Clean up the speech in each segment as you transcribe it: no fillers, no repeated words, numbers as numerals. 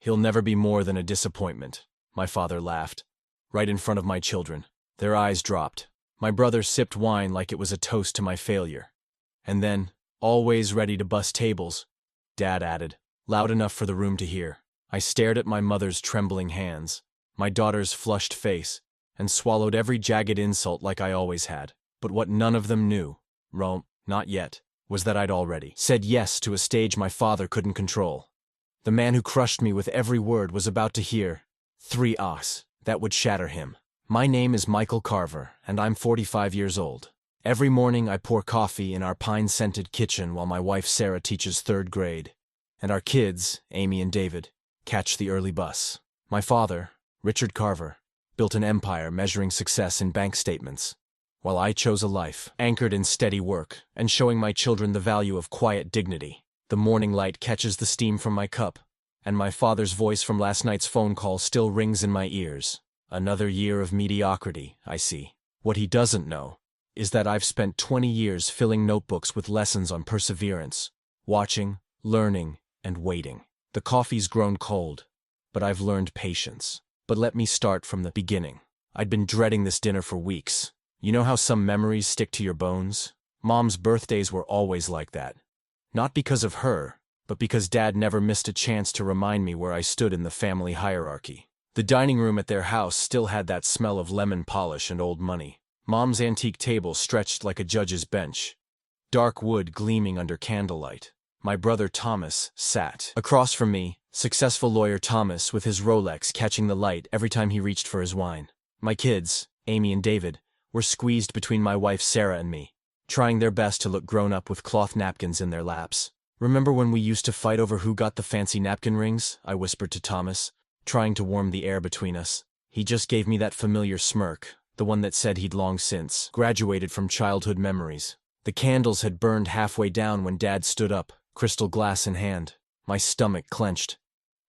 He'll never be more than a disappointment, my father laughed, right in front of my children. Their eyes dropped. My brother sipped wine like it was a toast to my failure. And then, always ready to bust tables, Dad added, loud enough for the room to hear. I stared at my mother's trembling hands, my daughter's flushed face, and swallowed every jagged insult like I always had. But what none of them knew, not yet, was that I'd already said yes to a stage my father couldn't control. The man who crushed me with every word was about to hear 3 ahs that would shatter him. My name is Michael Carver, and I'm 45 years old. Every morning I pour coffee in our pine-scented kitchen while my wife Sarah teaches 3rd grade, and our kids, Amy and David, catch the early bus. My father, Richard Carver, built an empire measuring success in bank statements, while I chose a life anchored in steady work and showing my children the value of quiet dignity. The morning light catches the steam from my cup, and my father's voice from last night's phone call still rings in my ears. Another year of mediocrity, I see. What he doesn't know is that I've spent 20 years filling notebooks with lessons on perseverance, watching, learning, and waiting. The coffee's grown cold, but I've learned patience. But let me start from the beginning. I'd been dreading this dinner for weeks. You know how some memories stick to your bones? Mom's birthdays were always like that. Not because of her, but because Dad never missed a chance to remind me where I stood in the family hierarchy. The dining room at their house still had that smell of lemon polish and old money. Mom's antique table stretched like a judge's bench, dark wood gleaming under candlelight. My brother Thomas sat across from me, successful lawyer Thomas with his Rolex catching the light every time he reached for his wine. My kids, Amy and David, were squeezed between my wife Sarah and me, trying their best to look grown up with cloth napkins in their laps. Remember when we used to fight over who got the fancy napkin rings? I whispered to Thomas, trying to warm the air between us. He just gave me that familiar smirk, the one that said he'd long since graduated from childhood memories. The candles had burned halfway down when Dad stood up, crystal glass in hand. My stomach clenched.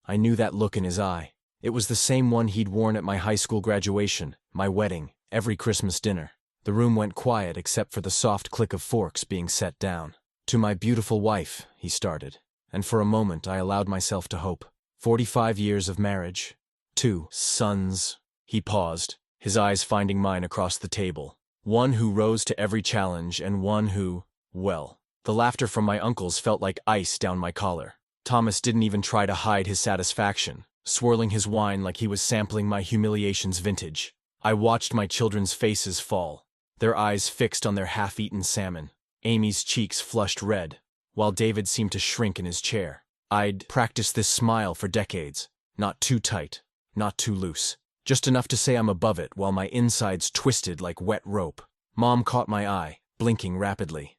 I knew that look in his eye. It was the same one he'd worn at my high school graduation, my wedding, every Christmas dinner. The room went quiet except for the soft click of forks being set down. "To my beautiful wife," he started, and for a moment I allowed myself to hope. 45 years of marriage. 2 sons. He paused, his eyes finding mine across the table. One who rose to every challenge and one who, well, the laughter from my uncles felt like ice down my collar. Thomas didn't even try to hide his satisfaction, swirling his wine like he was sampling my humiliation's vintage. I watched my children's faces fall, their eyes fixed on their half-eaten salmon. Amy's cheeks flushed red, while David seemed to shrink in his chair. I'd practiced this smile for decades. Not too tight, not too loose. Just enough to say I'm above it while my insides twisted like wet rope. Mom caught my eye, blinking rapidly.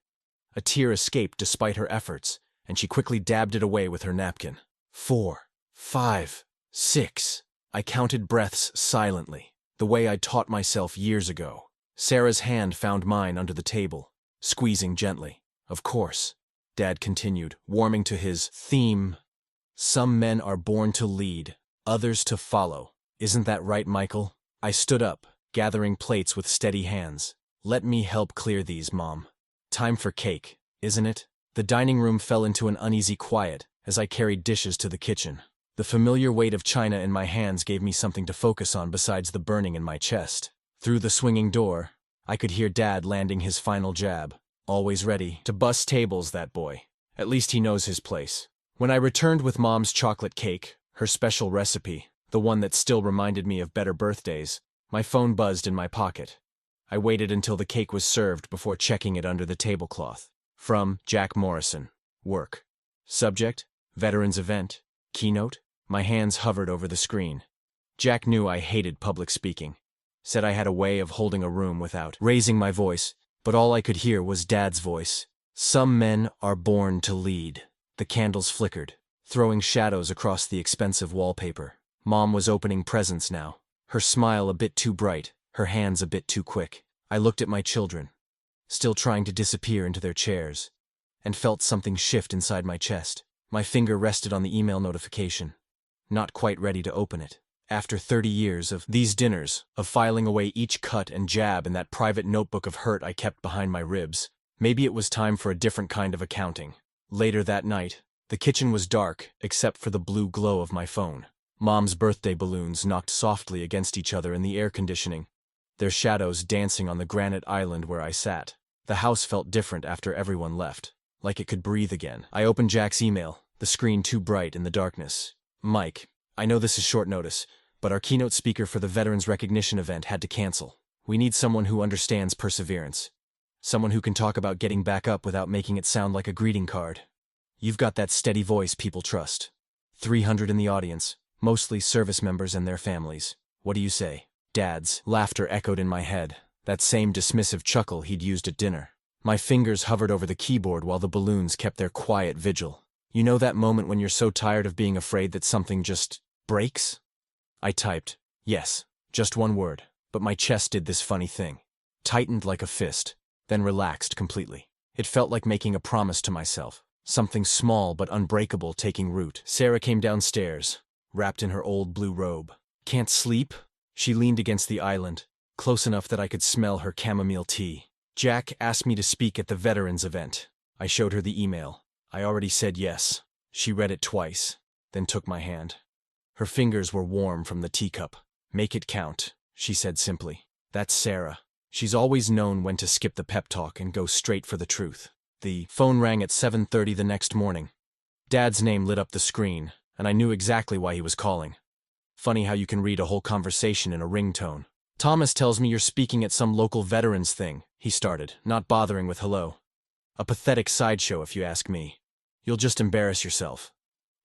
A tear escaped despite her efforts, and she quickly dabbed it away with her napkin. 4, 5, 6. I counted breaths silently, the way I'd taught myself years ago. Sarah's hand found mine under the table, squeezing gently. "Of course," Dad continued, warming to his theme. "Some men are born to lead, others to follow. Isn't that right, Michael?" I stood up, gathering plates with steady hands. "Let me help clear these, Mom. Time for cake, isn't it?" The dining room fell into an uneasy quiet as I carried dishes to the kitchen. The familiar weight of china in my hands gave me something to focus on besides the burning in my chest. Through the swinging door, I could hear Dad landing his final jab. Always ready to bust tables, that boy. At least he knows his place. When I returned with Mom's chocolate cake, her special recipe, the one that still reminded me of better birthdays, my phone buzzed in my pocket. I waited until the cake was served before checking it under the tablecloth. From Jack Morrison. Work. Subject: Veterans Event. Keynote. My hands hovered over the screen. Jack knew I hated public speaking. Said I had a way of holding a room without raising my voice, but all I could hear was Dad's voice. "Some men are born to lead." The candles flickered, throwing shadows across the expensive wallpaper. Mom was opening presents now, her smile a bit too bright, her hands a bit too quick. I looked at my children, still trying to disappear into their chairs, and felt something shift inside my chest. My finger rested on the email notification, not quite ready to open it. After 30 years of these dinners, of filing away each cut and jab in that private notebook of hurt I kept behind my ribs, maybe it was time for a different kind of accounting. Later that night, The kitchen was dark, except for the blue glow of my phone. Mom's birthday balloons knocked softly against each other in the air conditioning, their shadows dancing on the granite island where I sat. The house felt different after everyone left, like it could breathe again. I opened Jack's email, the screen too bright in the darkness. Mike, I know this is short notice, but our keynote speaker for the Veterans Recognition event had to cancel. We need someone who understands perseverance. Someone who can talk about getting back up without making it sound like a greeting card. You've got that steady voice people trust. 300 in the audience, mostly service members and their families. What do you say? Dad's laughter echoed in my head, that same dismissive chuckle he'd used at dinner. My fingers hovered over the keyboard while the balloons kept their quiet vigil. You know that moment when you're so tired of being afraid that something just breaks? I typed, yes, just one word, but my chest did this funny thing. Tightened like a fist, then relaxed completely. It felt like making a promise to myself. Something small but unbreakable taking root. Sarah came downstairs, wrapped in her old blue robe. Can't sleep? She leaned against the island, close enough that I could smell her chamomile tea. Jack asked me to speak at the veterans event. I showed her the email. I already said yes. She read it twice, then took my hand. Her fingers were warm from the teacup. Make it count, she said simply. That's Sarah. She's always known when to skip the pep talk and go straight for the truth. The phone rang at 7:30 the next morning. Dad's name lit up the screen, and I knew exactly why he was calling. Funny how you can read a whole conversation in a ringtone. Thomas tells me you're speaking at some local veterans thing, he started, not bothering with hello. A pathetic sideshow if you ask me. You'll just embarrass yourself.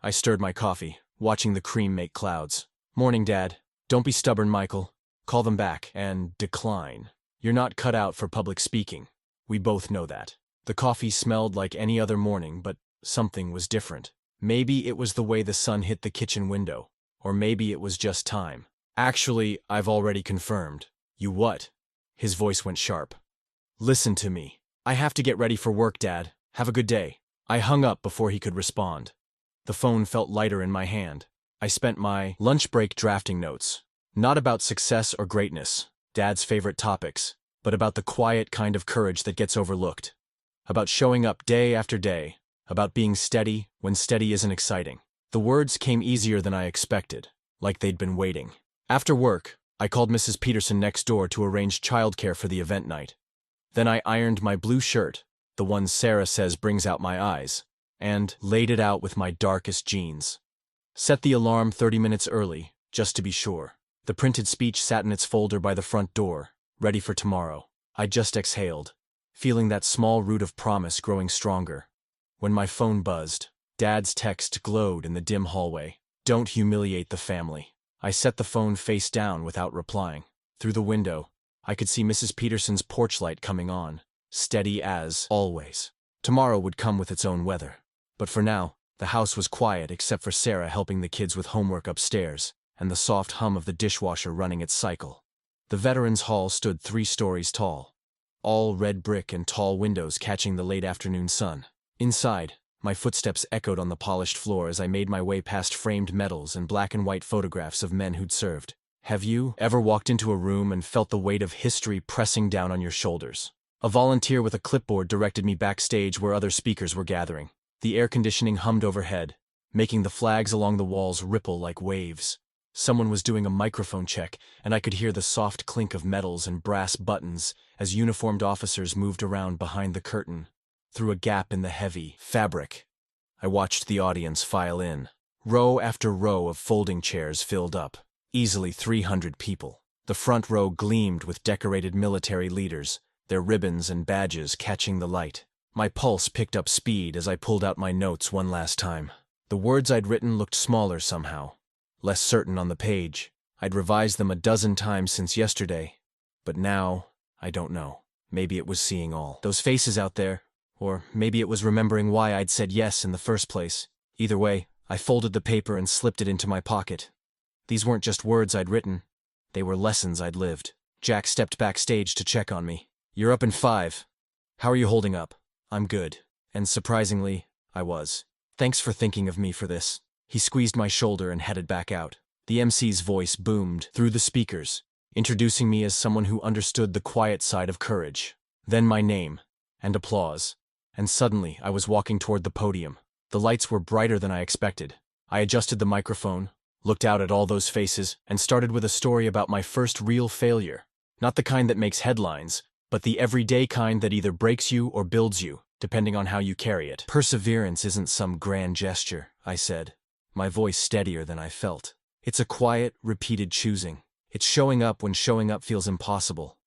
I stirred my coffee, watching the cream make clouds. Morning, Dad. Don't be stubborn, Michael. Call them back and decline. You're not cut out for public speaking. We both know that. The coffee smelled like any other morning, but something was different. Maybe it was the way the sun hit the kitchen window, or maybe it was just time. Actually, I've already confirmed. You what? His voice went sharp. Listen to me. I have to get ready for work, Dad. Have a good day. I hung up before he could respond. The phone felt lighter in my hand. I spent my lunch break drafting notes. Not about success or greatness, Dad's favorite topics, but about the quiet kind of courage that gets overlooked. About showing up day after day, about being steady when steady isn't exciting. The words came easier than I expected, like they'd been waiting. After work, I called Mrs. Peterson next door to arrange childcare for the event night. Then I ironed my blue shirt, the one Sarah says brings out my eyes, and laid it out with my darkest jeans. Set the alarm 30 minutes early, just to be sure. The printed speech sat in its folder by the front door, ready for tomorrow. I just exhaled, feeling that small root of promise growing stronger. When my phone buzzed, Dad's text glowed in the dim hallway. Don't humiliate the family. I set the phone face down without replying. Through the window, I could see Mrs. Peterson's porch light coming on, steady as always. Tomorrow would come with its own weather. But for now, the house was quiet except for Sarah helping the kids with homework upstairs, and the soft hum of the dishwasher running its cycle. The Veterans Hall stood 3 stories tall, all red brick and tall windows catching the late afternoon sun. Inside, my footsteps echoed on the polished floor as I made my way past framed medals and black and white photographs of men who'd served. Have you ever walked into a room and felt the weight of history pressing down on your shoulders? A volunteer with a clipboard directed me backstage where other speakers were gathering. The air conditioning hummed overhead, making the flags along the walls ripple like waves. Someone was doing a microphone check, and I could hear the soft clink of metals and brass buttons as uniformed officers moved around behind the curtain, through a gap in the heavy fabric. I watched the audience file in. Row after row of folding chairs filled up, easily 300 people. The front row gleamed with decorated military leaders, their ribbons and badges catching the light. My pulse picked up speed as I pulled out my notes one last time. The words I'd written looked smaller somehow, less certain on the page. I'd revised them a dozen times since yesterday, but now, I don't know. Maybe it was seeing all those faces out there, or maybe it was remembering why I'd said yes in the first place. Either way, I folded the paper and slipped it into my pocket. These weren't just words I'd written, they were lessons I'd lived. Jack stepped backstage to check on me. You're up in 5. How are you holding up? I'm good. And surprisingly, I was. Thanks for thinking of me for this. He squeezed my shoulder and headed back out. The MC's voice boomed through the speakers, introducing me as someone who understood the quiet side of courage. Then my name, and applause. And suddenly I was walking toward the podium. The lights were brighter than I expected. I adjusted the microphone, looked out at all those faces, and started with a story about my first real failure. Not the kind that makes headlines, but the everyday kind that either breaks you or builds you, depending on how you carry it. Perseverance isn't some grand gesture, I said, my voice steadier than I felt. It's a quiet, repeated choosing. It's showing up when showing up feels impossible.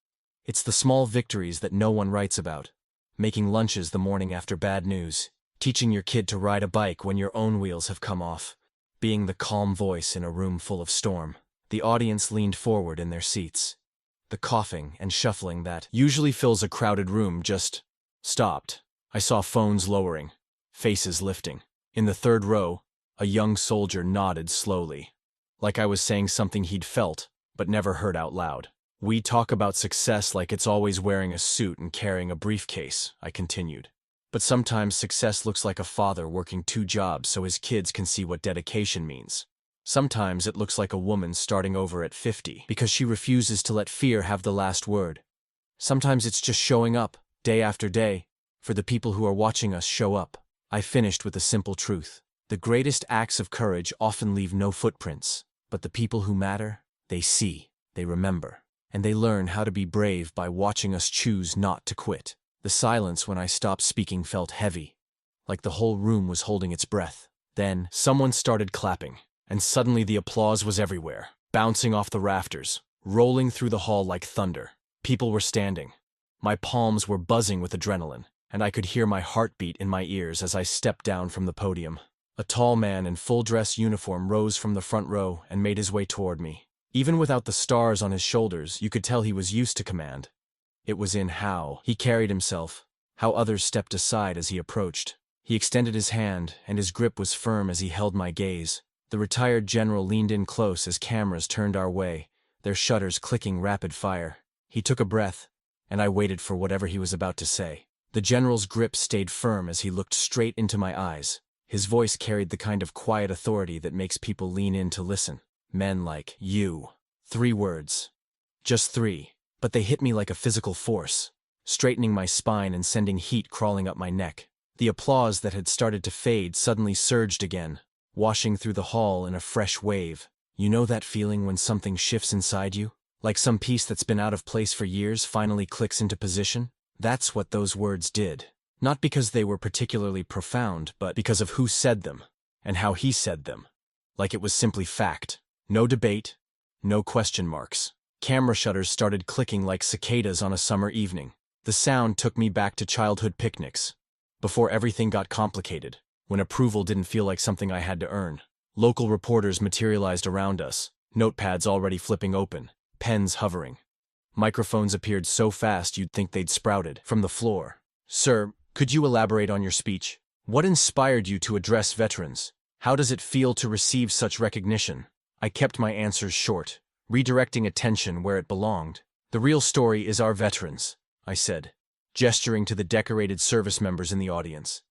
It's the small victories that no one writes about. Making lunches the morning after bad news. Teaching your kid to ride a bike when your own wheels have come off. Being the calm voice in a room full of storm. The audience leaned forward in their seats. The coughing and shuffling that usually fills a crowded room just stopped. I saw phones lowering, faces lifting. In the third row, a young soldier nodded slowly, like I was saying something he'd felt, but never heard out loud. We talk about success like it's always wearing a suit and carrying a briefcase, I continued. But sometimes success looks like a father working 2 jobs so his kids can see what dedication means. Sometimes it looks like a woman starting over at 50 because she refuses to let fear have the last word. Sometimes it's just showing up, day after day, for the people who are watching us show up. I finished with a simple truth. The greatest acts of courage often leave no footprints, but the people who matter, they see, they remember, and they learn how to be brave by watching us choose not to quit. The silence when I stopped speaking felt heavy, like the whole room was holding its breath. Then, someone started clapping, and suddenly the applause was everywhere, bouncing off the rafters, rolling through the hall like thunder. People were standing. My palms were buzzing with adrenaline, and I could hear my heartbeat in my ears as I stepped down from the podium. A tall man in full-dress uniform rose from the front row and made his way toward me. Even without the stars on his shoulders, you could tell he was used to command. It was in how he carried himself, how others stepped aside as he approached. He extended his hand, and his grip was firm as he held my gaze. The retired general leaned in close as cameras turned our way, their shutters clicking rapid fire. He took a breath, and I waited for whatever he was about to say. The general's grip stayed firm as he looked straight into my eyes. His voice carried the kind of quiet authority that makes people lean in to listen. Men like you. 3 words. Just 3. But they hit me like a physical force, straightening my spine and sending heat crawling up my neck. The applause that had started to fade suddenly surged again, washing through the hall in a fresh wave. You know that feeling when something shifts inside you? Like some piece that's been out of place for years finally clicks into position? That's what those words did. Not because they were particularly profound, but because of who said them, and how he said them. Like it was simply fact. No debate, no question marks. Camera shutters started clicking like cicadas on a summer evening. The sound took me back to childhood picnics, before everything got complicated, when approval didn't feel like something I had to earn. Local reporters materialized around us, notepads already flipping open, pens hovering. Microphones appeared so fast you'd think they'd sprouted from the floor. Sir, could you elaborate on your speech? What inspired you to address veterans? How does it feel to receive such recognition? I kept my answers short, redirecting attention where it belonged. The real story is our veterans, I said, gesturing to the decorated service members in the audience.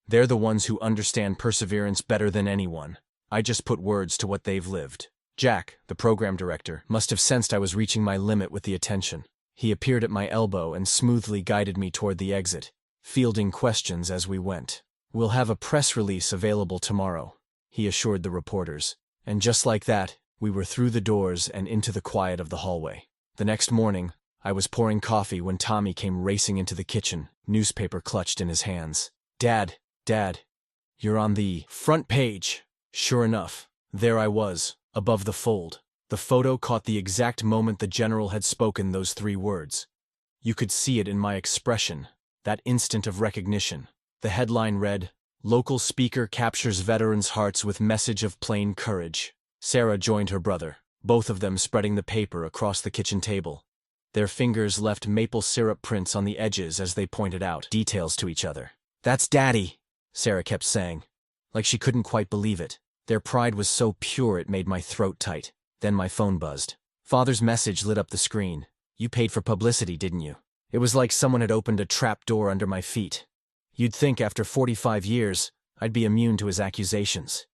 They're the ones who understand perseverance better than anyone. I just put words to what they've lived. Jack, the program director, must have sensed I was reaching my limit with the attention. He appeared at my elbow and smoothly guided me toward the exit, fielding questions as we went. We'll have a press release available tomorrow, he assured the reporters. And just like that, we were through the doors and into the quiet of the hallway. The next morning, I was pouring coffee when Tommy came racing into the kitchen, newspaper clutched in his hands. Dad, you're on the front page. Sure enough, there I was, above the fold. The photo caught the exact moment the general had spoken those 3 words. You could see it in my expression, that instant of recognition. The headline read, "Local speaker captures veterans' hearts with message of plain courage." Sarah joined her brother, both of them spreading the paper across the kitchen table. Their fingers left maple syrup prints on the edges as they pointed out details to each other. "That's Daddy," Sarah kept saying, like she couldn't quite believe it. Their pride was so pure it made my throat tight. Then my phone buzzed. Father's message lit up the screen. "You paid for publicity, didn't you?" It was like someone had opened a trap door under my feet. You'd think after 45 years, I'd be immune to his accusations.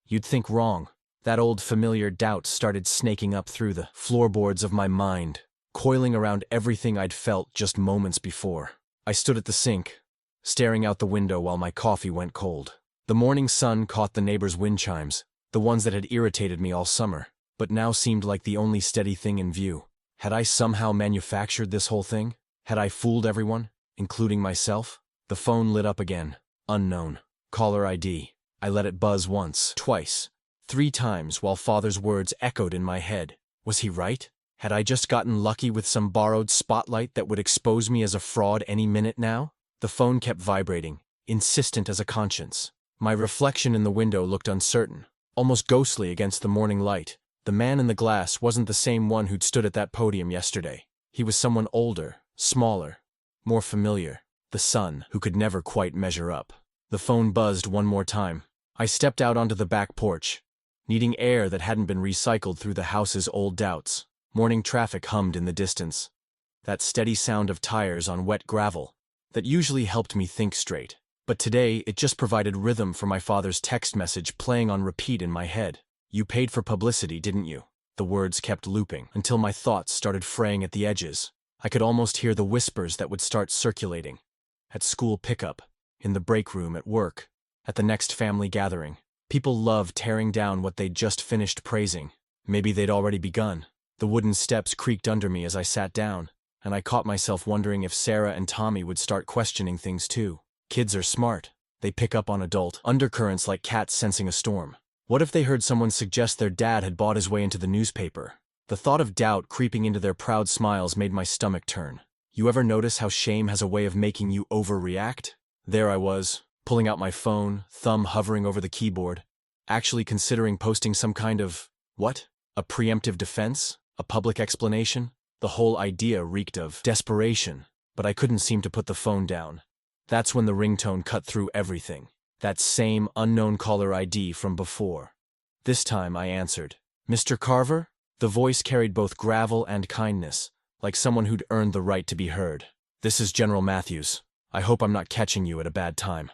You'd think wrong. That old familiar doubt started snaking up through the floorboards of my mind, coiling around everything I'd felt just moments before. I stood at the sink, staring out the window while my coffee went cold. The morning sun caught the neighbors' wind chimes, the ones that had irritated me all summer, but now seemed like the only steady thing in view. Had I somehow manufactured this whole thing? Had I fooled everyone, including myself? The phone lit up again. Unknown. Caller ID. I let it buzz once, twice, 3 times while Father's words echoed in my head. Was he right? Had I just gotten lucky with some borrowed spotlight that would expose me as a fraud any minute now? The phone kept vibrating, insistent as a conscience. My reflection in the window looked uncertain, almost ghostly against the morning light. The man in the glass wasn't the same one who'd stood at that podium yesterday. He was someone older, smaller, more familiar. The son, who could never quite measure up. The phone buzzed one more time. I stepped out onto the back porch, needing air that hadn't been recycled through the house's old doubts. Morning traffic hummed in the distance. That steady sound of tires on wet gravel that usually helped me think straight. But today, it just provided rhythm for my father's text message playing on repeat in my head. "You paid for publicity, didn't you?" The words kept looping until my thoughts started fraying at the edges. I could almost hear the whispers that would start circulating. At school pickup, in the break room at work, at the next family gathering. People loved tearing down what they'd just finished praising. Maybe they'd already begun. The wooden steps creaked under me as I sat down, and I caught myself wondering if Sarah and Tommy would start questioning things too. Kids are smart. They pick up on adult undercurrents like cats sensing a storm. What if they heard someone suggest their dad had bought his way into the newspaper? The thought of doubt creeping into their proud smiles made my stomach turn. You ever notice how shame has a way of making you overreact? There I was, pulling out my phone, thumb hovering over the keyboard, actually considering posting some kind of, what? A preemptive defense? A public explanation? The whole idea reeked of desperation, but I couldn't seem to put the phone down. That's when the ringtone cut through everything. That same unknown caller ID from before. This time I answered. "Mr. Carver?" The voice carried both gravel and kindness, like someone who'd earned the right to be heard. "This is General Matthews. I hope I'm not catching you at a bad time."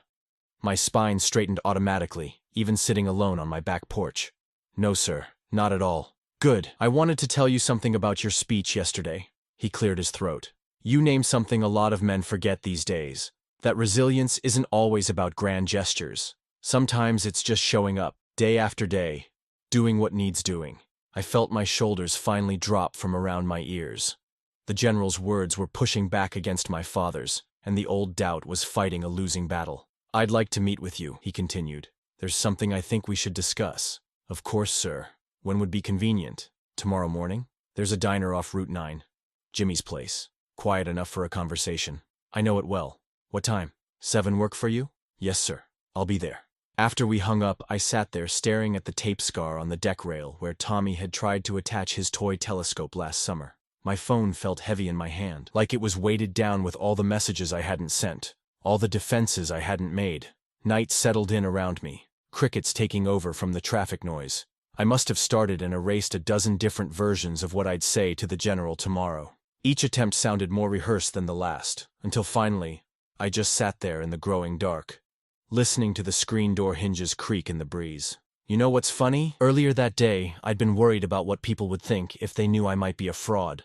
My spine straightened automatically, even sitting alone on my back porch. "No, sir, not at all." "Good. I wanted to tell you something about your speech yesterday." He cleared his throat. "You named something a lot of men forget these days. That resilience isn't always about grand gestures. Sometimes it's just showing up, day after day, doing what needs doing." I felt my shoulders finally drop from around my ears. The general's words were pushing back against my father's, and the old doubt was fighting a losing battle. "I'd like to meet with you," he continued. "There's something I think we should discuss." "Of course, sir. When would be convenient? Tomorrow morning? There's a diner off Route 9. Jimmy's place. Quiet enough for a conversation. I know it well. What time? 7 work for you?" "Yes, sir. I'll be there." After we hung up, I sat there staring at the tape scar on the deck rail where Tommy had tried to attach his toy telescope last summer. My phone felt heavy in my hand, like it was weighted down with all the messages I hadn't sent, all the defenses I hadn't made. Night settled in around me, crickets taking over from the traffic noise. I must have started and erased a dozen different versions of what I'd say to the general tomorrow. Each attempt sounded more rehearsed than the last, until finally, I just sat there in the growing dark, listening to the screen door hinges creak in the breeze. You know what's funny? Earlier that day, I'd been worried about what people would think if they knew I might be a fraud.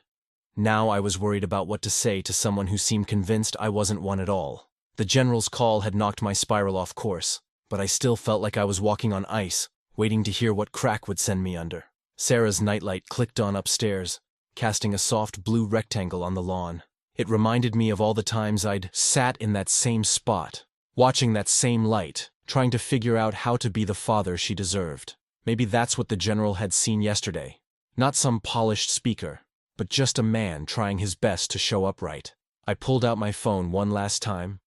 Now I was worried about what to say to someone who seemed convinced I wasn't one at all. The general's call had knocked my spiral off course, but I still felt like I was walking on ice, waiting to hear what crack would send me under. Sarah's nightlight clicked on upstairs, casting a soft blue rectangle on the lawn. It reminded me of all the times I'd sat in that same spot, watching that same light, trying to figure out how to be the father she deserved. Maybe that's what the general had seen yesterday. Not some polished speaker, but just a man trying his best to show up right. I pulled out my phone one last time,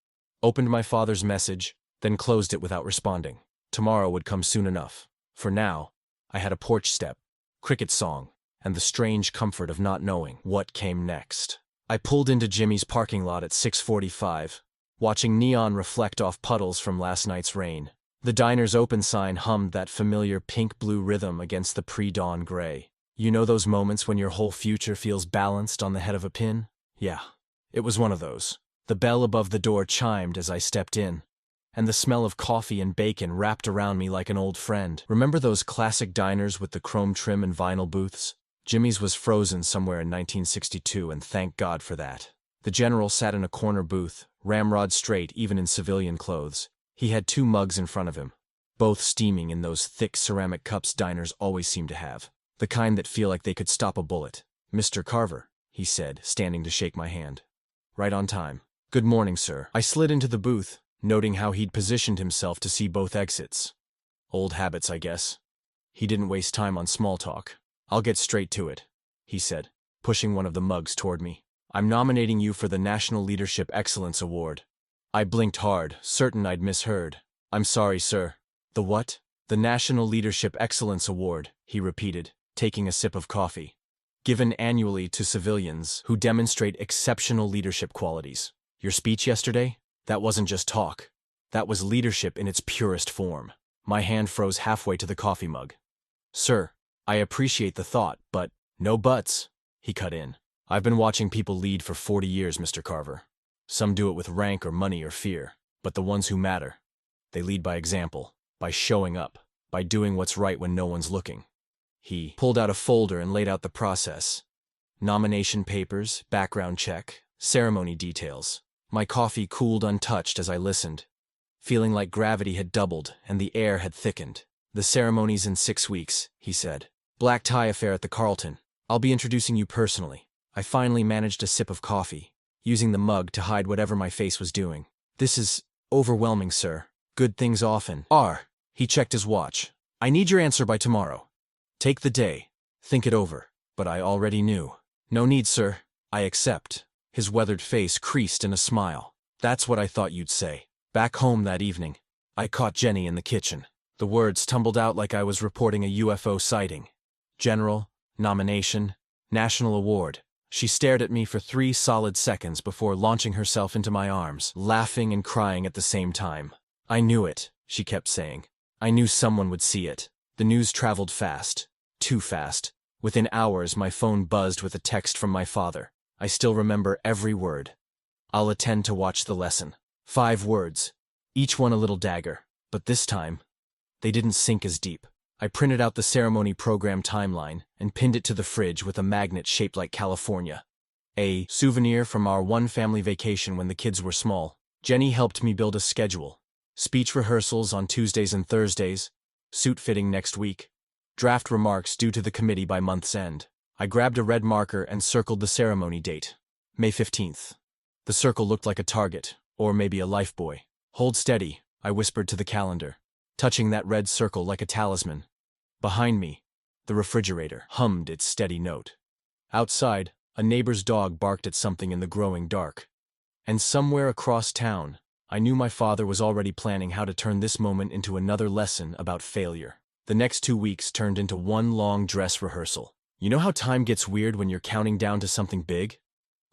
opened my father's message, then closed it without responding. Tomorrow would come soon enough. For now, I had a porch step, cricket song, and the strange comfort of not knowing what came next. I pulled into Jimmy's parking lot at 6:45, watching neon reflect off puddles from last night's rain. The diner's open sign hummed that familiar pink-blue rhythm against the pre-dawn gray. You know those moments when your whole future feels balanced on the head of a pin? Yeah, it was one of those. The bell above the door chimed as I stepped in, and the smell of coffee and bacon wrapped around me like an old friend. Remember those classic diners with the chrome trim and vinyl booths? Jimmy's was frozen somewhere in 1962, and thank God for that. The general sat in a corner booth, ramrod straight even in civilian clothes. He had 2 mugs in front of him, both steaming in those thick ceramic cups diners always seem to have, the kind that feel like they could stop a bullet. "Mr. Carver," he said, standing to shake my hand. "Right on time." "Good morning, sir." I slid into the booth, noting how he'd positioned himself to see both exits. Old habits, I guess. He didn't waste time on small talk. "I'll get straight to it," he said, pushing one of the mugs toward me. "I'm nominating you for the National Leadership Excellence Award." I blinked hard, certain I'd misheard. "I'm sorry, sir." "The what?" "The National Leadership Excellence Award," he repeated, taking a sip of coffee. "Given annually to civilians who demonstrate exceptional leadership qualities. Your speech yesterday? That wasn't just talk. That was leadership in its purest form." My hand froze halfway to the coffee mug. "Sir, I appreciate the thought, but—" "No buts," he cut in. "I've been watching people lead for 40 years, Mr. Carver. Some do it with rank or money or fear, but the ones who matter, they lead by example, by showing up, by doing what's right when no one's looking." He pulled out a folder and laid out the process. Nomination papers, background check, ceremony details. My coffee cooled untouched as I listened, feeling like gravity had doubled and the air had thickened. "The ceremony's in 6 weeks," he said. "Black tie affair at the Carlton. I'll be introducing you personally." I finally managed a sip of coffee, using the mug to hide whatever my face was doing. "This is overwhelming, sir. Good things often are." He checked his watch. "I need your answer by tomorrow. Take the day. Think it over." But I already knew. "No need, sir. I accept." His weathered face creased in a smile. "That's what I thought you'd say." Back home that evening, I caught Jenny in the kitchen. The words tumbled out like I was reporting a UFO sighting. General, nomination, national award. She stared at me for 3 solid seconds before launching herself into my arms, laughing and crying at the same time. "I knew it," she kept saying. "I knew someone would see it." The news traveled fast. Too fast. Within hours, my phone buzzed with a text from my father. I still remember every word. "I'll attend to watch the lesson." 5 words, each one a little dagger, but this time, they didn't sink as deep. I printed out the ceremony program timeline and pinned it to the fridge with a magnet shaped like California. A souvenir from our one-family vacation when the kids were small. Jenny helped me build a schedule. Speech rehearsals on Tuesdays and Thursdays, suit fitting next week, draft remarks due to the committee by month's end. I grabbed a red marker and circled the ceremony date, May 15th. The circle looked like a target, or maybe a lifebuoy. "Hold steady," I whispered to the calendar, touching that red circle like a talisman. Behind me, the refrigerator hummed its steady note. Outside, a neighbor's dog barked at something in the growing dark. And somewhere across town, I knew my father was already planning how to turn this moment into another lesson about failure. The next 2 weeks turned into one long dress rehearsal. You know how time gets weird when you're counting down to something big?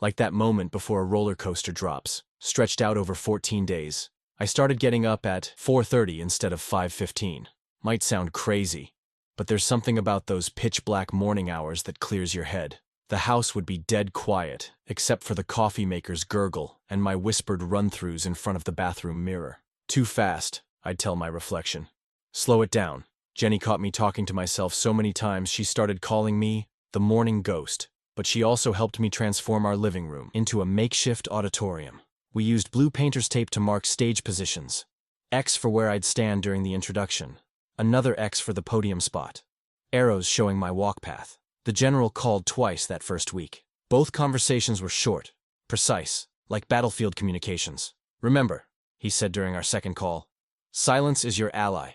Like that moment before a roller coaster drops, stretched out over 14 days. I started getting up at 4:30 instead of 5:15. Might sound crazy, but there's something about those pitch-black morning hours that clears your head. The house would be dead quiet, except for the coffee maker's gurgle and my whispered run-throughs in front of the bathroom mirror. "Too fast," I'd tell my reflection. "Slow it down." Jenny caught me talking to myself so many times she started calling me the morning ghost. But she also helped me transform our living room into a makeshift auditorium. We used blue painter's tape to mark stage positions. X for where I'd stand during the introduction. Another X for the podium spot. Arrows showing my walk path. The general called twice that first week. Both conversations were short, precise, like battlefield communications. "Remember," he said during our second call, "silence is your ally.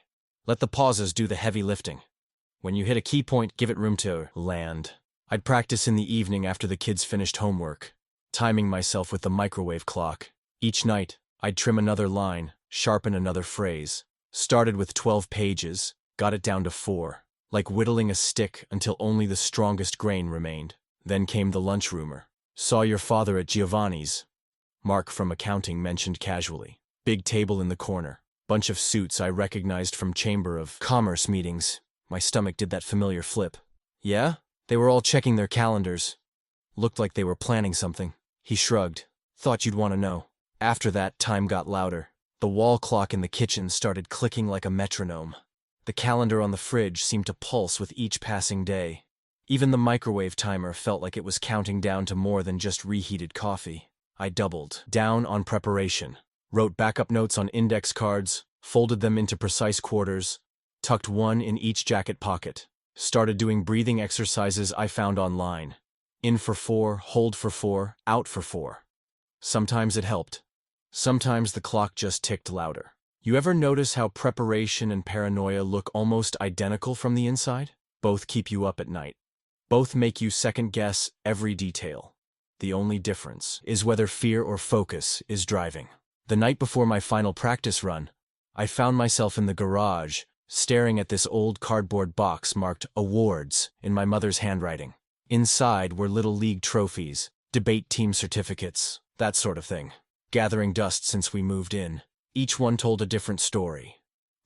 Let the pauses do the heavy lifting. When you hit a key point, give it room to land." I'd practice in the evening after the kids finished homework, timing myself with the microwave clock. Each night, I'd trim another line, sharpen another phrase. Started with 12 pages, got it down to 4, like whittling a stick until only the strongest grain remained. Then came the lunchroomer. "Saw your father at Giovanni's," Mark from accounting mentioned casually. Big table in the corner. Bunch of suits I recognized from Chamber of Commerce meetings. My stomach did that familiar flip. "Yeah?" They were all checking their calendars. Looked like they were planning something. He shrugged. "Thought you'd want to know." After that, time got louder. The wall clock in the kitchen started clicking like a metronome. The calendar on the fridge seemed to pulse with each passing day. Even the microwave timer felt like it was counting down to more than just reheated coffee. I doubled down on preparation. Wrote backup notes on index cards, folded them into precise quarters, tucked one in each jacket pocket, started doing breathing exercises I found online. In for 4, hold for 4, out for 4. Sometimes it helped. Sometimes the clock just ticked louder. You ever notice how preparation and paranoia look almost identical from the inside? Both keep you up at night. Both make you second-guess every detail. The only difference is whether fear or focus is driving. The night before my final practice run, I found myself in the garage, staring at this old cardboard box marked Awards in my mother's handwriting. Inside were little league trophies, debate team certificates, that sort of thing, gathering dust since we moved in. Each one told a different story.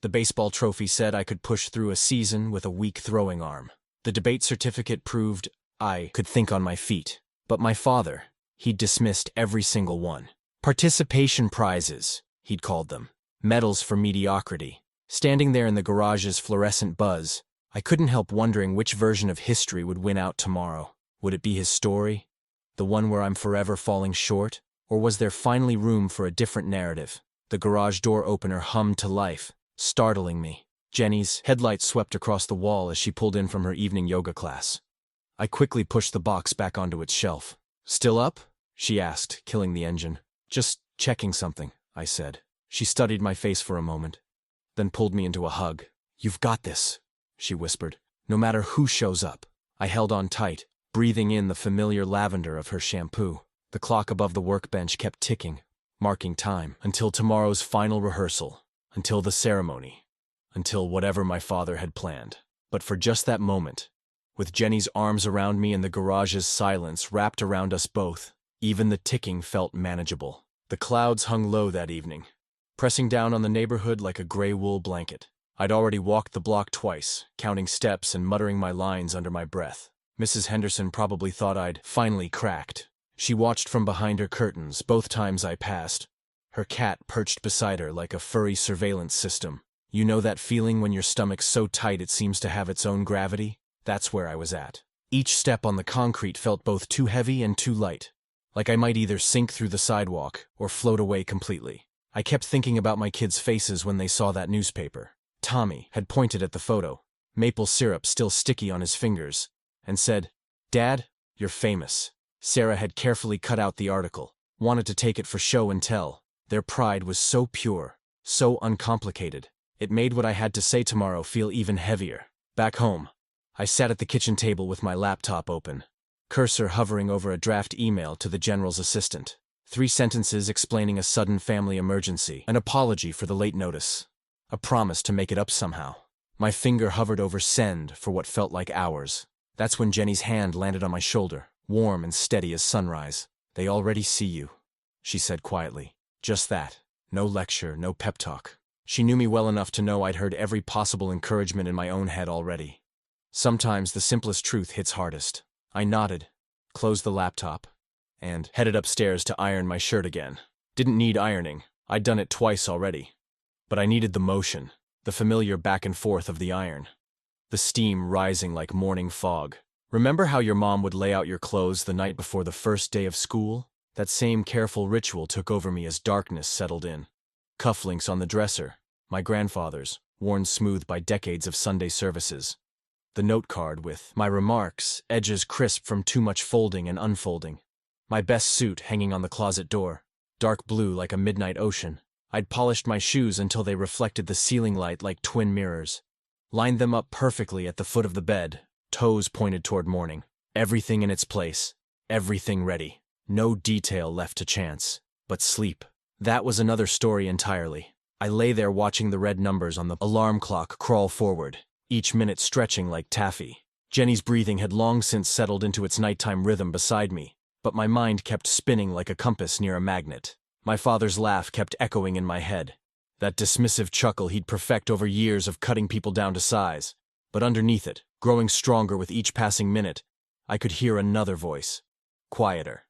The baseball trophy said I could push through a season with a weak throwing arm. The debate certificate proved I could think on my feet. But my father, he'd dismissed every single one. Participation prizes, he'd called them. Medals for mediocrity. Standing there in the garage's fluorescent buzz, I couldn't help wondering which version of history would win out tomorrow. Would it be his story? The one where I'm forever falling short? Or was there finally room for a different narrative? The garage door opener hummed to life, startling me. Jenny's headlights swept across the wall as she pulled in from her evening yoga class. I quickly pushed the box back onto its shelf. "Still up?" she asked, killing the engine. "Just checking something," I said. She studied my face for a moment, then pulled me into a hug. "You've got this," she whispered. "No matter who shows up." I held on tight, breathing in the familiar lavender of her shampoo. The clock above the workbench kept ticking, marking time, until tomorrow's final rehearsal, until the ceremony, until whatever my father had planned. But for just that moment, with Jenny's arms around me and the garage's silence wrapped around us both, even the ticking felt manageable. The clouds hung low that evening, pressing down on the neighborhood like a gray wool blanket. I'd already walked the block twice, counting steps and muttering my lines under my breath. Mrs. Henderson probably thought I'd finally cracked. She watched from behind her curtains both times I passed, her cat perched beside her like a furry surveillance system. You know that feeling when your stomach's so tight it seems to have its own gravity? That's where I was at. Each step on the concrete felt both too heavy and too light, like I might either sink through the sidewalk or float away completely. I kept thinking about my kids' faces when they saw that newspaper. Tommy had pointed at the photo, maple syrup still sticky on his fingers, and said, "Dad, you're famous." Sarah had carefully cut out the article, wanted to take it for show and tell. Their pride was so pure, so uncomplicated. It made what I had to say tomorrow feel even heavier. Back home, I sat at the kitchen table with my laptop open, cursor hovering over a draft email to the general's assistant. 3 sentences explaining a sudden family emergency, an apology for the late notice, a promise to make it up somehow. My finger hovered over send for what felt like hours. That's when Jenny's hand landed on my shoulder, warm and steady as sunrise. "They already see you," she said quietly. Just that. No lecture, no pep talk. She knew me well enough to know I'd heard every possible encouragement in my own head already. Sometimes the simplest truth hits hardest. I nodded, closed the laptop, and headed upstairs to iron my shirt again. Didn't need ironing. I'd done it twice already. But I needed the motion, the familiar back and forth of the iron. The steam rising like morning fog. Remember how your mom would lay out your clothes the night before the first day of school? That same careful ritual took over me as darkness settled in. Cufflinks on the dresser, my grandfather's, worn smooth by decades of Sunday services. The note card with my remarks, edges crisp from too much folding and unfolding. My best suit hanging on the closet door, dark blue like a midnight ocean. I'd polished my shoes until they reflected the ceiling light like twin mirrors. Lined them up perfectly at the foot of the bed, toes pointed toward morning. Everything in its place, everything ready. No detail left to chance. But sleep. That was another story entirely. I lay there watching the red numbers on the alarm clock crawl forward, each minute stretching like taffy. Jenny's breathing had long since settled into its nighttime rhythm beside me, but my mind kept spinning like a compass near a magnet. My father's laugh kept echoing in my head, that dismissive chuckle he'd perfect over years of cutting people down to size. But underneath it, growing stronger with each passing minute, I could hear another voice. Quieter.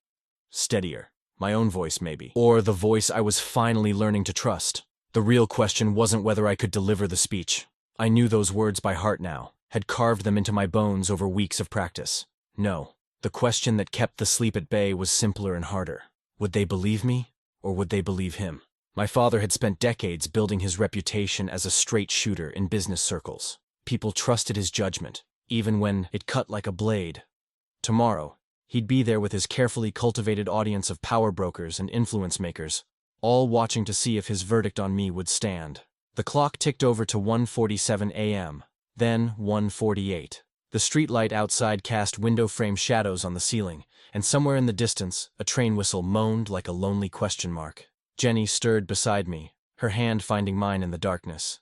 Steadier. My own voice, maybe. Or the voice I was finally learning to trust. The real question wasn't whether I could deliver the speech. I knew those words by heart now, had carved them into my bones over weeks of practice. No. The question that kept the sleep at bay was simpler and harder. Would they believe me, or would they believe him? My father had spent decades building his reputation as a straight shooter in business circles. People trusted his judgment, even when it cut like a blade. Tomorrow, he'd be there with his carefully cultivated audience of power brokers and influence makers, all watching to see if his verdict on me would stand. The clock ticked over to 1:47 a.m., then 1:48. The streetlight outside cast window-frame shadows on the ceiling, and somewhere in the distance, a train whistle moaned like a lonely question mark. Jenny stirred beside me, her hand finding mine in the darkness.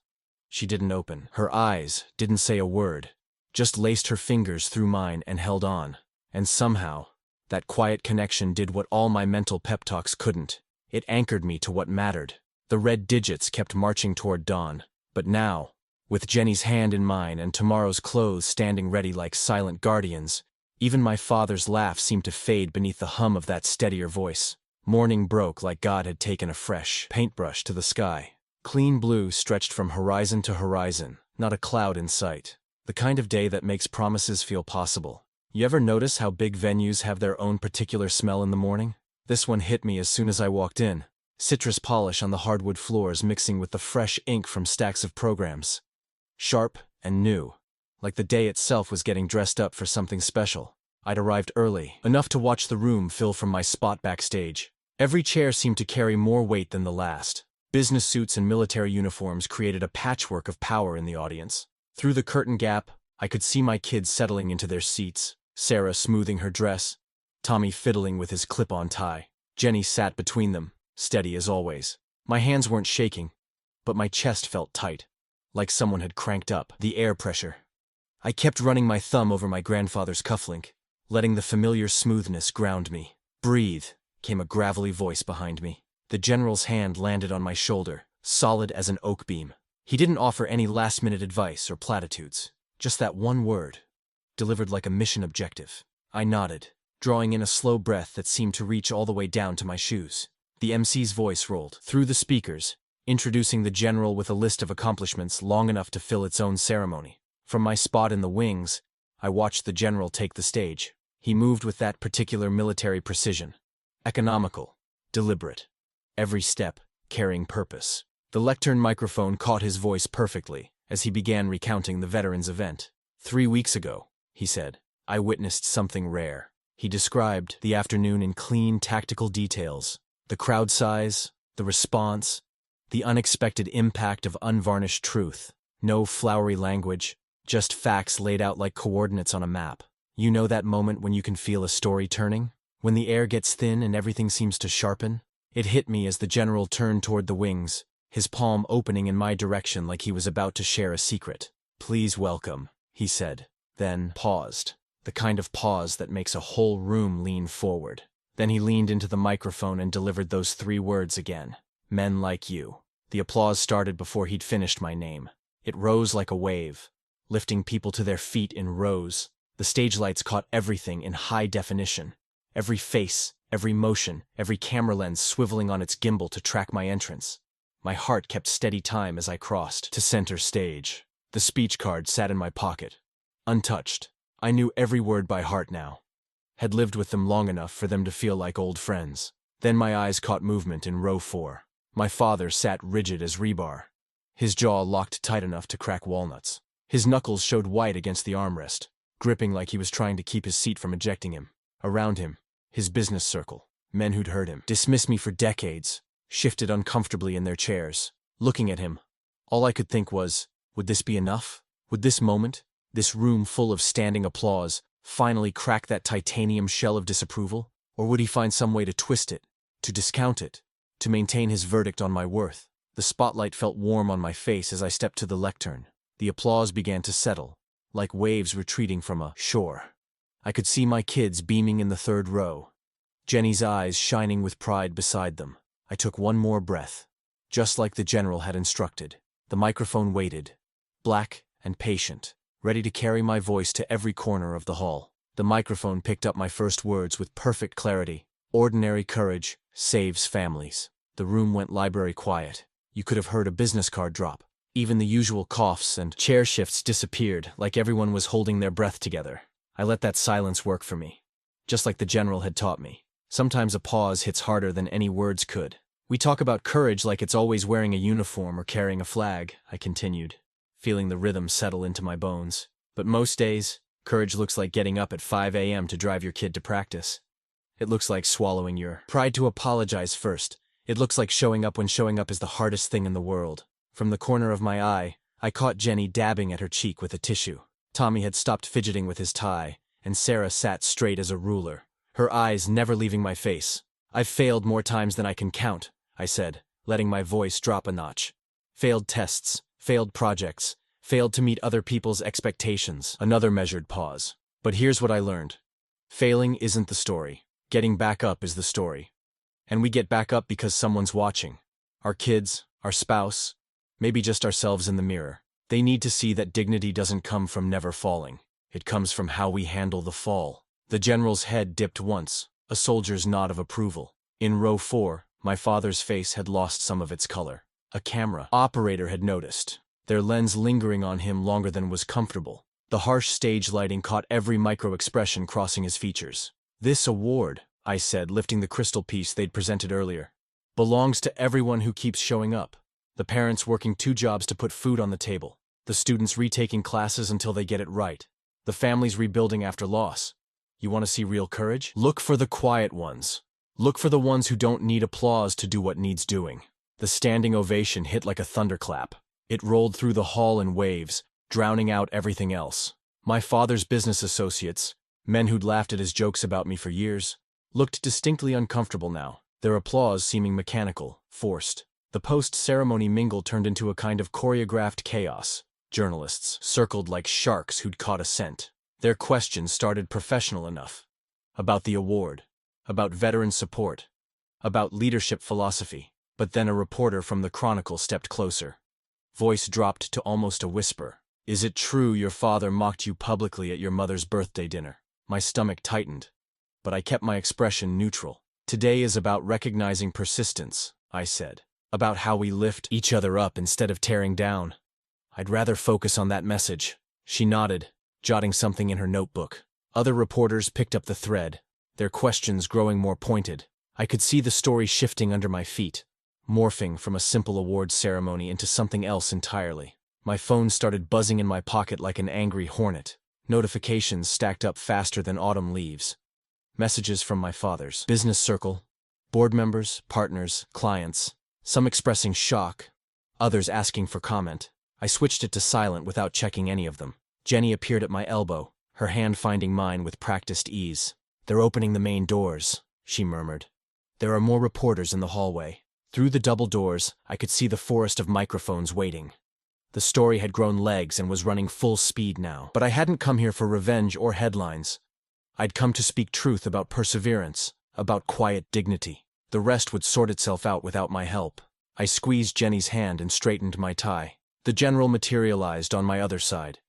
She didn't open. Her eyes didn't say a word, just laced her fingers through mine and held on. And somehow, that quiet connection did what all my mental pep talks couldn't. It anchored me to what mattered. The red digits kept marching toward dawn, but now, with Jenny's hand in mine and tomorrow's clothes standing ready like silent guardians, even my father's laugh seemed to fade beneath the hum of that steadier voice. Morning broke like God had taken a fresh paintbrush to the sky. Clean blue stretched from horizon to horizon, not a cloud in sight. The kind of day that makes promises feel possible. You ever notice how big venues have their own particular smell in the morning? This one hit me as soon as I walked in. Citrus polish on the hardwood floors mixing with the fresh ink from stacks of programs. Sharp and new, like the day itself was getting dressed up for something special. I'd arrived early, enough to watch the room fill from my spot backstage. Every chair seemed to carry more weight than the last. Business suits and military uniforms created a patchwork of power in the audience. Through the curtain gap, I could see my kids settling into their seats, Sarah smoothing her dress, Tommy fiddling with his clip-on tie. Jenny sat between them, steady as always. My hands weren't shaking, but my chest felt tight, like someone had cranked up the air pressure. I kept running my thumb over my grandfather's cufflink, letting the familiar smoothness ground me. "Breathe," came a gravelly voice behind me. The general's hand landed on my shoulder, solid as an oak beam. He didn't offer any last-minute advice or platitudes, just that one word, delivered like a mission objective. I nodded, drawing in a slow breath that seemed to reach all the way down to my shoes. The MC's voice rolled through the speakers, introducing the general with a list of accomplishments long enough to fill its own ceremony. From my spot in the wings, I watched the general take the stage. He moved with that particular military precision. Economical, deliberate, every step carrying purpose. The lectern microphone caught his voice perfectly as he began recounting the veterans' event. 3 weeks ago, he said, I witnessed something rare. He described the afternoon in clean, tactical details. The crowd size, the response, the unexpected impact of unvarnished truth. No flowery language, just facts laid out like coordinates on a map. You know that moment when you can feel a story turning? When the air gets thin and everything seems to sharpen? It hit me as the general turned toward the wings, his palm opening in my direction like he was about to share a secret. "Please welcome," he said, then paused, the kind of pause that makes a whole room lean forward. Then he leaned into the microphone and delivered those 3 words again. "Men like you." The applause started before he'd finished my name. It rose like a wave, lifting people to their feet in rows. The stage lights caught everything in high definition. Every face, every motion, every camera lens swiveling on its gimbal to track my entrance. My heart kept steady time as I crossed to center stage. The speech card sat in my pocket, untouched. I knew every word by heart now. Had lived with them long enough for them to feel like old friends. Then my eyes caught movement in row 4. My father sat rigid as rebar, his jaw locked tight enough to crack walnuts. His knuckles showed white against the armrest, gripping like he was trying to keep his seat from ejecting him. Around him, his business circle, men who'd heard him dismiss me for decades, shifted uncomfortably in their chairs. Looking at him, all I could think was, would this be enough? Would this moment, this room full of standing applause, finally crack that titanium shell of disapproval? Or would he find some way to twist it, to discount it, to maintain his verdict on my worth? The spotlight felt warm on my face as I stepped to the lectern. The applause began to settle, like waves retreating from a shore. I could see my kids beaming in the 3rd row, Jenny's eyes shining with pride beside them. I took one more breath, just like the general had instructed. The microphone waited, black and patient, ready to carry my voice to every corner of the hall. The microphone picked up my first words with perfect clarity. "Ordinary courage saves families." The room went library quiet. You could have heard a business card drop. Even the usual coughs and chair shifts disappeared, like everyone was holding their breath together. I let that silence work for me, just like the general had taught me. Sometimes a pause hits harder than any words could. We talk about courage like it's always wearing a uniform or carrying a flag, I continued, feeling the rhythm settle into my bones. But most days, courage looks like getting up at 5 a.m. to drive your kid to practice. It looks like swallowing your pride to apologize first. It looks like showing up when showing up is the hardest thing in the world. From the corner of my eye, I caught Jenny dabbing at her cheek with a tissue. Tommy had stopped fidgeting with his tie, and Sarah sat straight as a ruler, her eyes never leaving my face. I've failed more times than I can count, I said, letting my voice drop a notch. Failed tests, failed projects, failed to meet other people's expectations. Another measured pause. But here's what I learned. Failing isn't the story. Getting back up is the story. And we get back up because someone's watching. Our kids, our spouse, maybe just ourselves in the mirror. They need to see that dignity doesn't come from never falling. It comes from how we handle the fall. The general's head dipped once, a soldier's nod of approval. In row 4, my father's face had lost some of its color. A camera operator had noticed, their lens lingering on him longer than was comfortable. The harsh stage lighting caught every micro-expression crossing his features. This award, I said, lifting the crystal piece they'd presented earlier, belongs to everyone who keeps showing up. The parents working 2 jobs to put food on the table. The students retaking classes until they get it right. The families rebuilding after loss. You want to see real courage? Look for the quiet ones. Look for the ones who don't need applause to do what needs doing. The standing ovation hit like a thunderclap. It rolled through the hall in waves, drowning out everything else. My father's business associates, men who'd laughed at his jokes about me for years, looked distinctly uncomfortable now, their applause seeming mechanical, forced. The post-ceremony mingle turned into a kind of choreographed chaos. Journalists circled like sharks who'd caught a scent. Their questions started professional enough. About the award, about veteran support, about leadership philosophy. But then a reporter from the Chronicle stepped closer. Voice dropped to almost a whisper. Is it true your father mocked you publicly at your mother's birthday dinner? My stomach tightened, but I kept my expression neutral. Today is about recognizing persistence, I said. About how we lift each other up instead of tearing down. I'd rather focus on that message. She nodded, jotting something in her notebook. Other reporters picked up the thread, their questions growing more pointed. I could see the story shifting under my feet, morphing from a simple awards ceremony into something else entirely. My phone started buzzing in my pocket like an angry hornet. Notifications stacked up faster than autumn leaves. Messages from my father's business circle, board members, partners, clients, some expressing shock, others asking for comment. I switched it to silent without checking any of them. Jenny appeared at my elbow, her hand finding mine with practiced ease. They're opening the main doors, she murmured. There are more reporters in the hallway. Through the double doors, I could see the forest of microphones waiting. The story had grown legs and was running full speed now. But I hadn't come here for revenge or headlines. I'd come to speak truth about perseverance, about quiet dignity. The rest would sort itself out without my help. I squeezed Jenny's hand and straightened my tie. The general materialized on my other side,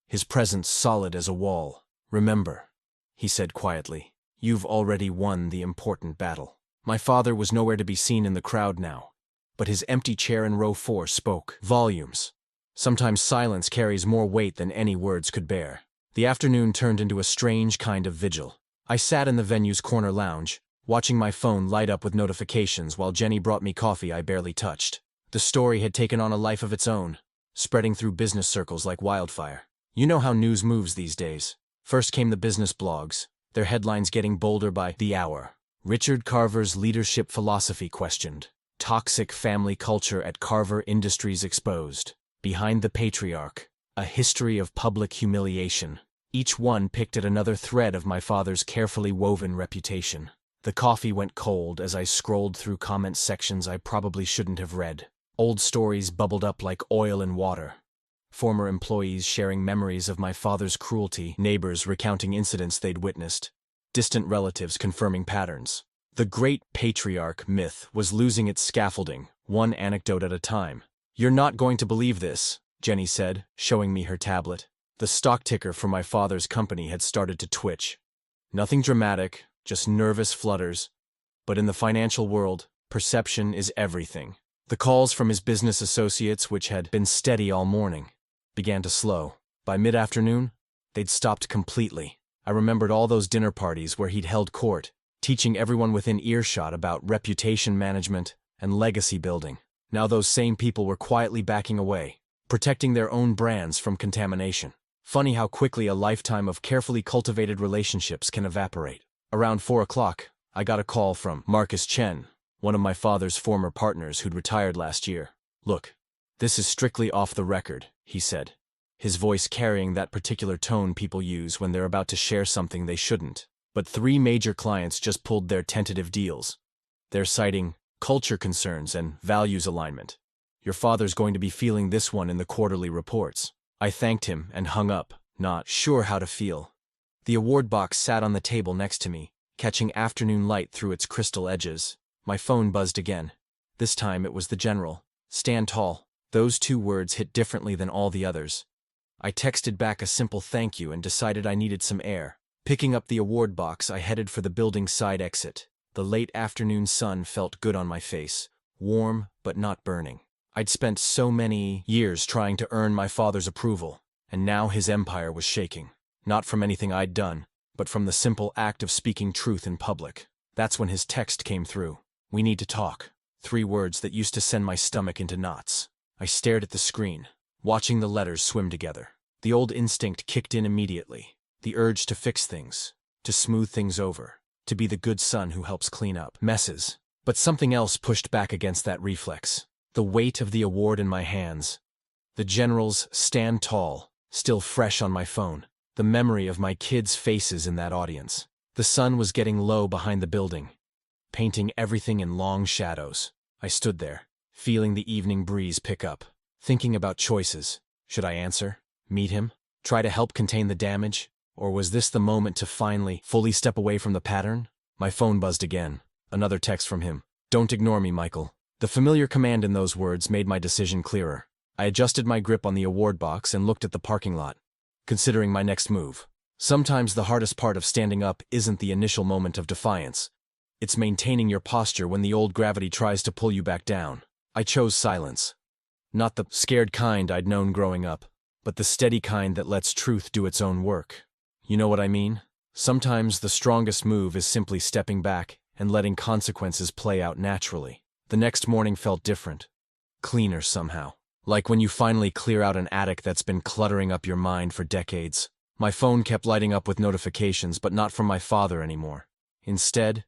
his presence solid as a wall. Remember, he said quietly, you've already won the important battle. My father was nowhere to be seen in the crowd now, but his empty chair in row 4 spoke volumes. Sometimes silence carries more weight than any words could bear. The afternoon turned into a strange kind of vigil. I sat in the venue's corner lounge, watching my phone light up with notifications while Jenny brought me coffee I barely touched. The story had taken on a life of its own, spreading through business circles like wildfire. You know how news moves these days. First came the business blogs, their headlines getting bolder by the hour. Richard Carver's leadership philosophy questioned. Toxic family culture at Carver Industries exposed. Behind the patriarch, a history of public humiliation. Each one picked at another thread of my father's carefully woven reputation. The coffee went cold as I scrolled through comment sections I probably shouldn't have read. Old stories bubbled up like oil in water. Former employees sharing memories of my father's cruelty, neighbors recounting incidents they'd witnessed, distant relatives confirming patterns. The great patriarch myth was losing its scaffolding, one anecdote at a time. You're not going to believe this, Jenny said, showing me her tablet. The stock ticker for my father's company had started to twitch. Nothing dramatic, just nervous flutters. But in the financial world, perception is everything. The calls from his business associates, which had been steady all morning, began to slow. By mid-afternoon, they'd stopped completely. I remembered all those dinner parties where he'd held court, teaching everyone within earshot about reputation management, and legacy building. Now those same people were quietly backing away, protecting their own brands from contamination. Funny how quickly a lifetime of carefully cultivated relationships can evaporate. Around 4 o'clock, I got a call from Marcus Chen, one of my father's former partners who'd retired last year. "Look, this is strictly off the record," he said, his voice carrying that particular tone people use when they're about to share something they shouldn't. "But 3 major clients just pulled their tentative deals. They're citing culture concerns and values alignment. Your father's going to be feeling this one in the quarterly reports." I thanked him and hung up, not sure how to feel. The award box sat on the table next to me, catching afternoon light through its crystal edges. My phone buzzed again. This time it was the general. "Stand tall." Those 2 words hit differently than all the others. I texted back a simple thank you and decided I needed some air. Picking up the award box, I headed for the building's side exit. The late afternoon sun felt good on my face, warm but not burning. I'd spent so many years trying to earn my father's approval, and now his empire was shaking. Not from anything I'd done, but from the simple act of speaking truth in public. That's when his text came through. "We need to talk." 3 words that used to send my stomach into knots. I stared at the screen, watching the letters swim together. The old instinct kicked in immediately. The urge to fix things, to smooth things over, to be the good son who helps clean up messes. But something else pushed back against that reflex. The weight of the award in my hands. The general's "Stand tall," still fresh on my phone. The memory of my kids' faces in that audience. The sun was getting low behind the building, painting everything in long shadows. I stood there, feeling the evening breeze pick up, thinking about choices. Should I answer? Meet him? Try to help contain the damage? Or was this the moment to finally, fully step away from the pattern? My phone buzzed again. Another text from him. "Don't ignore me, Michael." The familiar command in those words made my decision clearer. I adjusted my grip on the award box and looked at the parking lot, considering my next move. Sometimes the hardest part of standing up isn't the initial moment of defiance. It's maintaining your posture when the old gravity tries to pull you back down. I chose silence. Not the scared kind I'd known growing up, but the steady kind that lets truth do its own work. You know what I mean? Sometimes the strongest move is simply stepping back and letting consequences play out naturally. The next morning felt different. Cleaner somehow. Like when you finally clear out an attic that's been cluttering up your mind for decades. My phone kept lighting up with notifications, but not from my father anymore. Instead,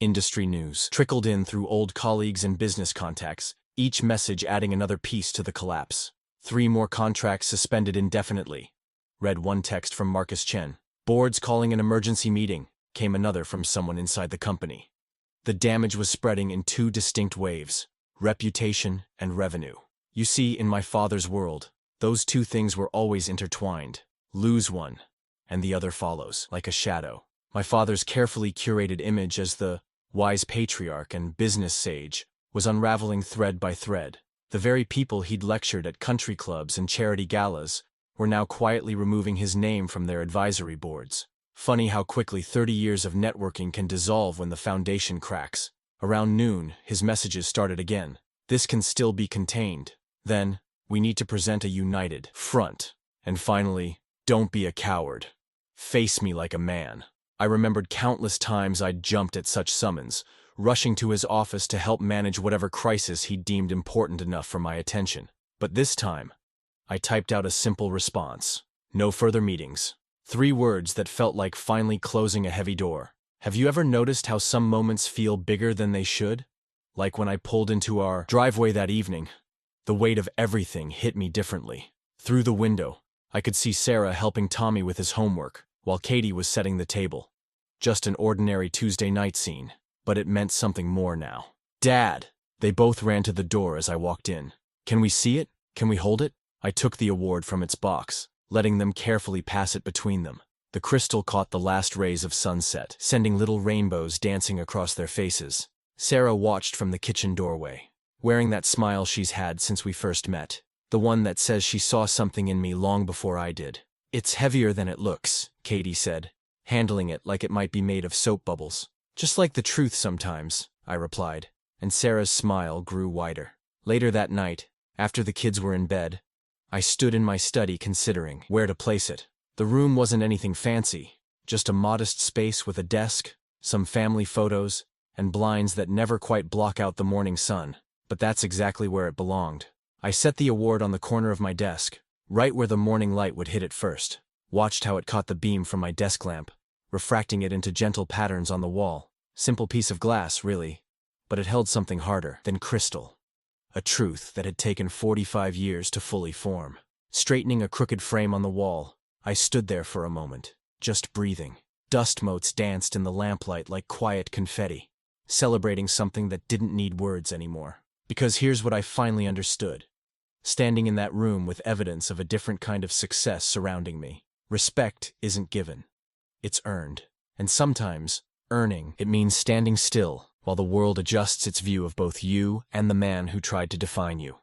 industry news trickled in through old colleagues and business contacts, each message adding another piece to the collapse. 3 more contracts suspended indefinitely. Read one text from Marcus Chen. "Board's calling an emergency meeting," came another from someone inside the company. The damage was spreading in 2 distinct waves: reputation and revenue. You see, in my father's world, those 2 things were always intertwined. Lose one, and the other follows, like a shadow. My father's carefully curated image as the wise patriarch and business sage was unraveling thread by thread. The very people he'd lectured at country clubs and charity galas were now quietly removing his name from their advisory boards. Funny how quickly 30 years of networking can dissolve when the foundation cracks. Around noon, his messages started again. "This can still be contained." Then, "We need to present a united front." And finally, "Don't be a coward. Face me like a man." I remembered countless times I'd jumped at such summons, rushing to his office to help manage whatever crisis he deemed important enough for my attention. But this time, I typed out a simple response. "No further meetings." 3 words that felt like finally closing a heavy door. Have you ever noticed how some moments feel bigger than they should? Like when I pulled into our driveway that evening. The weight of everything hit me differently. Through the window, I could see Sarah helping Tommy with his homework, while Katie was setting the table. Just an ordinary Tuesday night scene, but it meant something more now. "Dad!" They both ran to the door as I walked in. "Can we see it? Can we hold it?" I took the award from its box, letting them carefully pass it between them. The crystal caught the last rays of sunset, sending little rainbows dancing across their faces. Sarah watched from the kitchen doorway, wearing that smile she's had since we first met, the one that says she saw something in me long before I did. "It's heavier than it looks," Katie said, handling it like it might be made of soap bubbles. "Just like the truth sometimes," I replied, and Sarah's smile grew wider. Later that night, after the kids were in bed, I stood in my study considering where to place it. The room wasn't anything fancy, just a modest space with a desk, some family photos, and blinds that never quite block out the morning sun, but that's exactly where it belonged. I set the award on the corner of my desk, right where the morning light would hit it first, watched how it caught the beam from my desk lamp, refracting it into gentle patterns on the wall. Simple piece of glass, really, but it held something harder than crystal. A truth that had taken 45 years to fully form. Straightening a crooked frame on the wall, I stood there for a moment, just breathing. Dust motes danced in the lamplight like quiet confetti, celebrating something that didn't need words anymore. Because here's what I finally understood. Standing in that room with evidence of a different kind of success surrounding me, respect isn't given. It's earned. And sometimes, earning, it means standing still while the world adjusts its view of both you and the man who tried to define you.